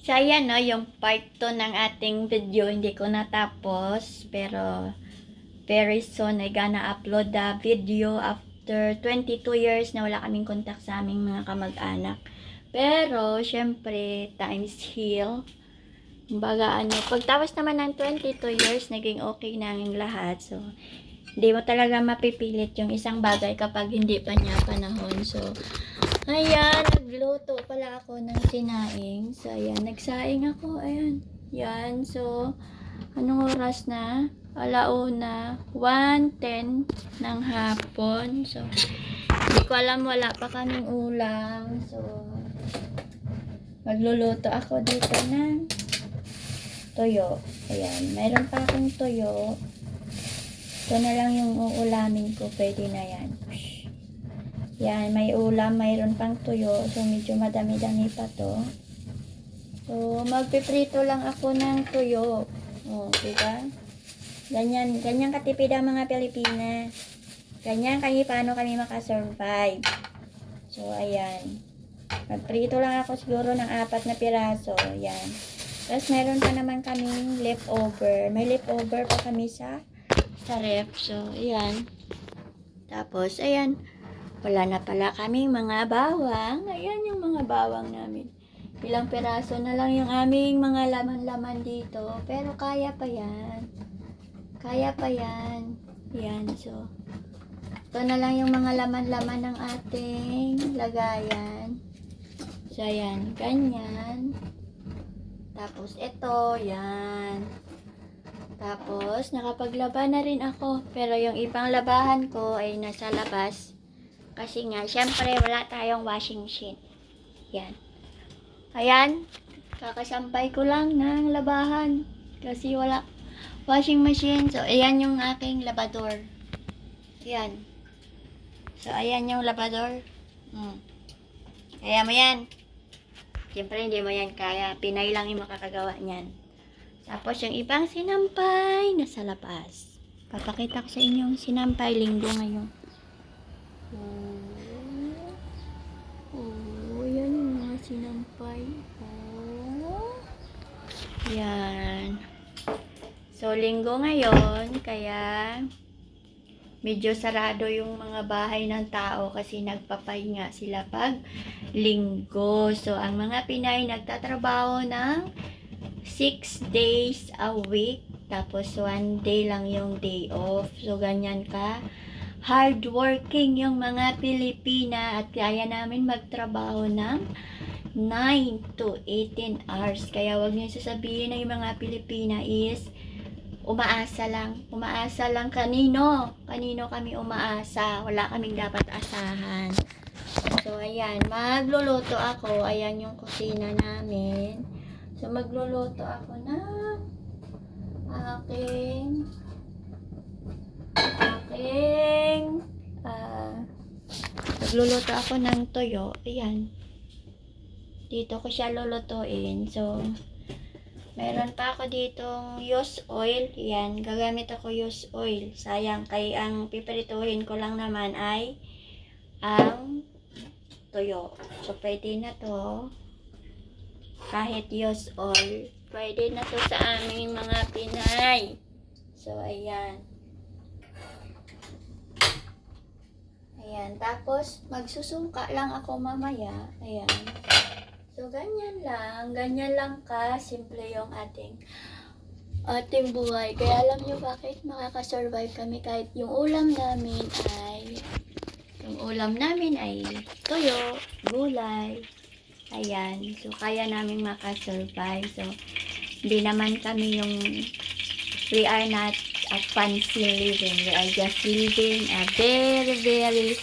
So, ayan no, yung part 2 ng ating video, hindi ko natapos. Pero, very soon, ay gonna upload the video after 22 years na wala kaming contact sa aming mga kamag-anak. Pero, syempre, times heal. Kumbaga, pagtapos naman ng 22 years, naging okay na ang lahat. So, hindi mo talaga mapipilit yung isang bagay kapag hindi pa niya panahon. So, ayan, nagluto pala ako ng sinaing. So, ayan, nagsaing ako. Ayan, yan. So, anong oras na? Alauna, 1:10 ng hapon. So, hindi ko alam, wala pa kaming ulam. So, magluluto ako dito ng toyo. Ayan, mayroon pa akong toyo. Ito na lang yung uulamin ko. Pwede na yan. Yan, may ulam, mayroon pang tuyo. So, medyo madami-dami pa to. So, magpiprito lang ako ng tuyo. O, diba? Ganyan katipid ang mga Pilipina. Ganyan paano kami makasurvive. So, ayan. Magprito lang ako siguro ng 4 na piraso. Ayan. Tapos, meron pa naman kaming leftover. May leftover pa kami sa ref. So, ayan. Tapos, ayan. Wala na pala kaming mga bawang. Ayan yung mga bawang namin. Ilang piraso na lang yung aming mga laman-laman dito. Pero kaya pa yan. Kaya pa yan. Ayan. So, ito na lang yung mga laman-laman ng ating lagayan. So, ayan. Ganyan. Tapos, ito. Yan. Tapos, nakapaglaba na rin ako. Pero yung ibang labahan ko ay nasa labas. Kasi nga, syempre, wala tayong washing machine. Yan. Ayan. Kakasampay ko lang ng labahan. Kasi wala washing machine. So, ayan yung aking labador. Ayan. So, ayan yung labador. Kaya mo yan. Syempre, hindi mo yan kaya. Pinay lang yung makakagawa niyan. Tapos, yung ibang sinampay nasa labas. Papakita ko sa inyo yung sinampay linggo ngayon. Yan yung mga sinampay. Yan. So, linggo ngayon, kaya medyo sarado yung mga bahay ng tao kasi nagpapahinga sila pag linggo. So, ang mga Pinay nagtatrabaho ng 6 days a week. Tapos, 1 day lang yung day off. So, ganyan ka hardworking yung mga Pilipina at kaya namin magtrabaho ng 9 to 18 hours. Kaya wag niyo sasabihin na yung mga Pilipina is umaasa lang. Umaasa lang kanino? Kanino kami umaasa? Wala kaming dapat asahan. So, ayan. Magluluto ako. Ayan yung kusina namin. So, magluluto ako ng aking nagluluto ako ng toyo. Ayan. Dito ko siya lulutuin. So, meron pa ako ditong used oil. Ayan. Gagamit ako used oil. Sayang. Kaya ang piprituhin ko lang naman ay ang toyo. So, pwede na to. Kahit used oil. Pwede na to sa aming mga Pinay. So, ayan. Ayan, tapos magsusungka lang ako mamaya. Ayan. So, ganyan lang ka, simple yung ating buhay. Kaya alam nyo bakit makakasurvive kami kahit yung ulam namin ay toyo, gulay. Ayan, so kaya namin makasurvive. So, hindi naman kami we are not a fancy living. We are just living a very, very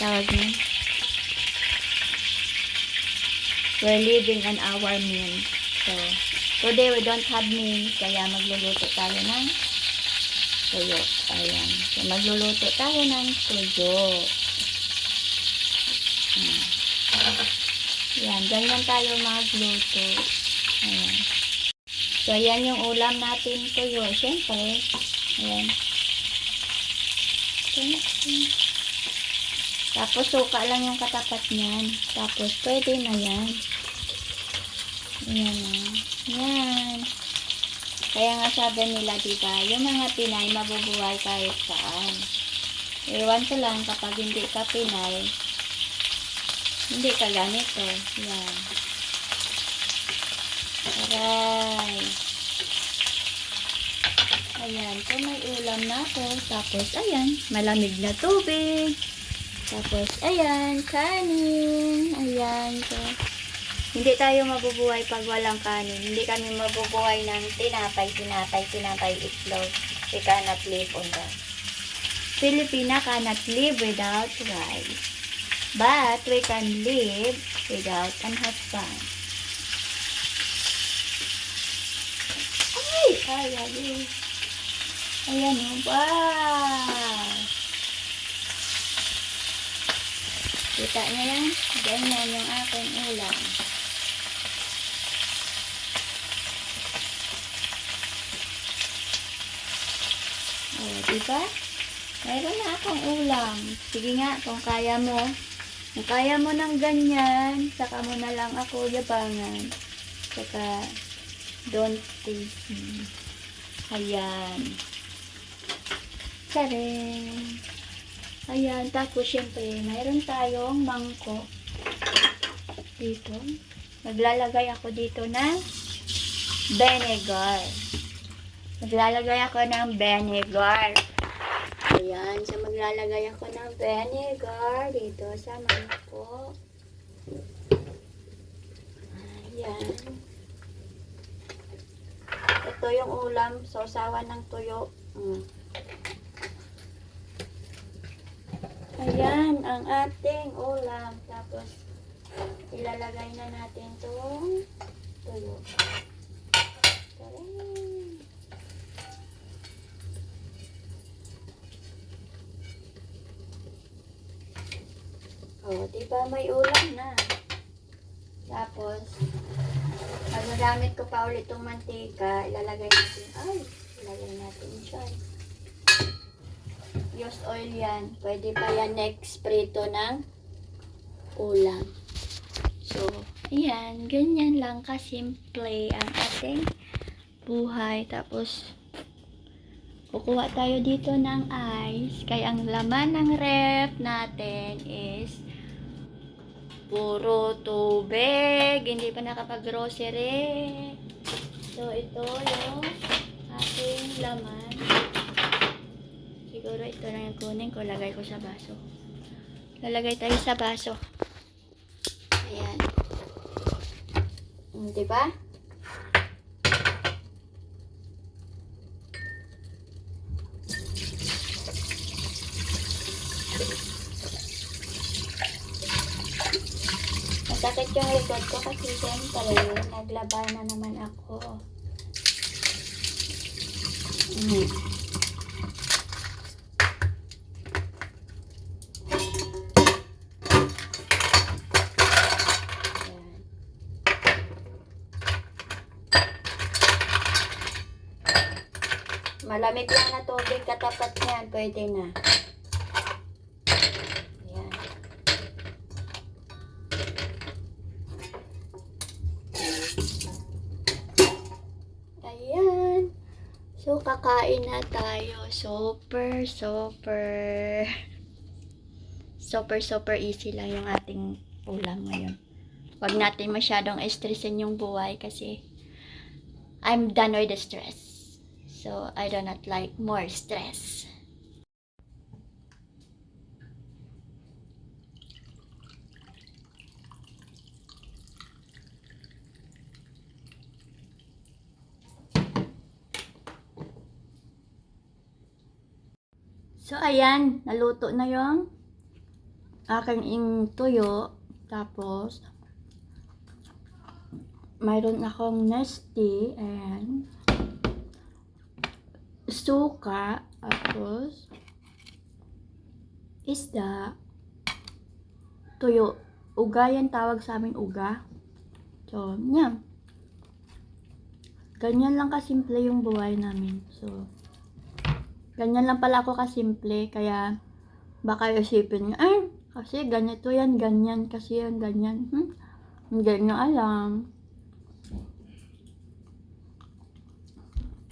tawag niyo? We're living on our means. So, today we don't have means, kaya magluluto tayo ng tuyo. Ayan. So, magluluto tayo ng tuyo. Ayan. Ganyan tayo magluto. Ayan. So, ayan yung ulam natin tuyo. Siyempre, ayan. Tapos, suka lang yung katapat niyan. Tapos, pwede na yan. Ayan o. Yan. Kaya nga sabi nila, diba, yung mga Pinay mabubuhay kahit saan. Ewan ko lang kapag hindi ka Pinay, hindi ka ganito. Yan. Aray. Ayan. So, may ulam na ako. Tapos, ayan. Malamig na tubig. Tapos, ayan. Kanin. Ayan. So, hindi tayo mabubuhay pag walang kanin. Hindi kami mabubuhay ng tinapay, itlog. We cannot live on that. Filipina cannot live without rice. But we can live without an husband. Ay. Ayan o. Wow. Kita nyo yan? Ganyan yung aking ulam. O, diba? Mayroon na akong ulam. Sige nga, kung kaya mo. Kung kaya mo ng ganyan, saka mo na lang ako yabangan. Saka, don't taste me. Ayan. Tsaring. Ayan. Tapos, syempre, mayroon tayong mangkok. Dito. Maglalagay ako dito ng vinegar. Maglalagay ako ng vinegar. Ayan. So, maglalagay ako ng vinegar dito sa mangkok. Ayan. Ito yung ulam. Sausawan ng tuyo. Ayan. Ang ating ulam. Tapos, ilalagay na natin itong tuyo. Taray! O, diba may ulam na. Tapos, magagamit ko pa ulit itong mantika. Ilalagay natin dyan. Used oil yan. Pwede pa yan next prito ng ulam. So, ayan. Ganyan lang kasimple ang ating buhay. Tapos, kukuha tayo dito ng ice. Kaya ang laman ng ref natin is puro tubig. Hindi pa nakapag-grocery. So, ito yung ating laman. Siguro ito lang yung kunin ko. Lagay ko sa baso. Lalagay tayo sa baso. Ayan. Diba? Masakit yung likod ko kasi siyempre naglaba na naman ako. Malamig lang na tubig katapat niyan, pwede na. Ayan. Ayan. So, kakain na tayo. Super easy lang yung ating ulam ngayon. Huwag natin masyadong stressin yung buhay kasi I'm done with the stress. So, I do not like more stress. So, ayan. Naluto na yung aking tuyo. Tapos, mayroon akong nesty. Ayan. Suka. Tapos, isda. Tuyo. Uga yan tawag sa amin, uga. So, yan. Ganyan lang kasimple yung buhay namin. So, ganyan lang pala ako kasimple. Kaya, baka isipin nyo, ay, kasi ganito yan, ganyan. Kasi yan, ganyan. Hindi nyo alam.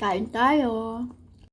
Kain tayo.